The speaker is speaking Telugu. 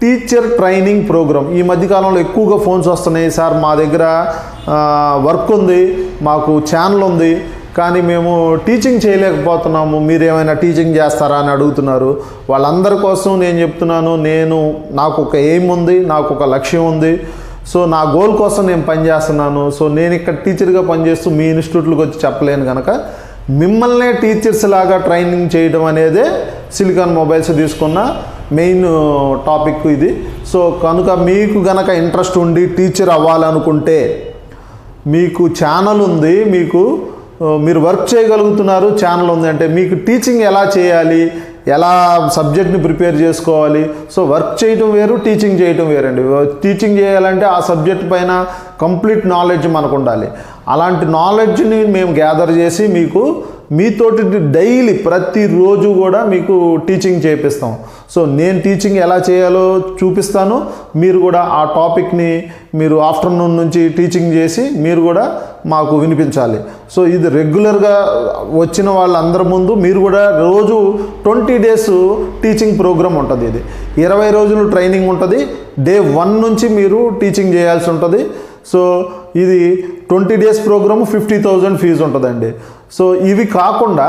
Teacher training programme. ఈ మధ్యకాలంలో ఎక్కువగా ఫోన్స్ వస్తున్నాయి, సార్ మా దగ్గర వర్క్ ఉంది, మాకు ఛానల్ ఉంది, కానీ మేము టీచింగ్ చేయలేకపోతున్నాము, మీరు ఏమైనా టీచింగ్ చేస్తారా అని అడుగుతున్నారు. వాళ్ళందరి కోసం నేను చెప్తున్నాను, నాకు ఒక ఎయిమ్ ఉంది, నాకు ఒక లక్ష్యం ఉంది. సో నా గోల్ కోసం నేను పనిచేస్తున్నాను. సో నేను ఇక్కడ టీచర్గా పనిచేస్తూ మీ ఇన్స్టిట్యూట్లకు వచ్చి చెప్పలేను కనుక మిమ్మల్నే టీచర్స్ లాగా ట్రైనింగ్ చేయడం అనేదే సిలికాన్ మొబైల్స్ తీసుకున్న మెయిన్ టాపిక్ ఇది. సో కనుక మీకు గనక ఇంట్రెస్ట్ ఉండి టీచర్ అవ్వాలనుకుంటే, మీకు ఛానల్ ఉంది, మీరు వర్క్ చేయగలుగుతున్నారు, ఛానల్ ఉంది అంటే మీకు టీచింగ్ ఎలా చేయాలి, ఎలా సబ్జెక్ట్ని ప్రిపేర్ చేసుకోవాలి. సో వర్క్ చేయటం వేరు, టీచింగ్ చేయటం వేరండి. టీచింగ్ చేయాలంటే ఆ సబ్జెక్ట్ పైన కంప్లీట్ నాలెడ్జ్ మనకు ఉండాలి. అలాంటి నాలెడ్జ్ని మేము గ్యాదర్ చేసి మీతోటి డైలీ ప్రతిరోజు కూడా మీకు టీచింగ్ చేపిస్తాం. సో నేను టీచింగ్ ఎలా చేయాలో చూపిస్తాను, మీరు కూడా ఆ టాపిక్ని మీరు ఆఫ్టర్నూన్ నుంచి టీచింగ్ చేసి మీరు కూడా మాకు వినిపించాలి. సో ఇది రెగ్యులర్గా వచ్చిన వాళ్ళందరి ముందు మీరు కూడా రోజు 20 days టీచింగ్ ప్రోగ్రామ్ ఉంటుంది. ఇది 20 రోజులు ట్రైనింగ్ ఉంటుంది. డే 1 నుంచి మీరు టీచింగ్ చేయాల్సి ఉంటుంది. సో ఇది 20 days ప్రోగ్రాము, 50,000 ఫీజు ఉంటుందండి. సో ఇవి కాకుండా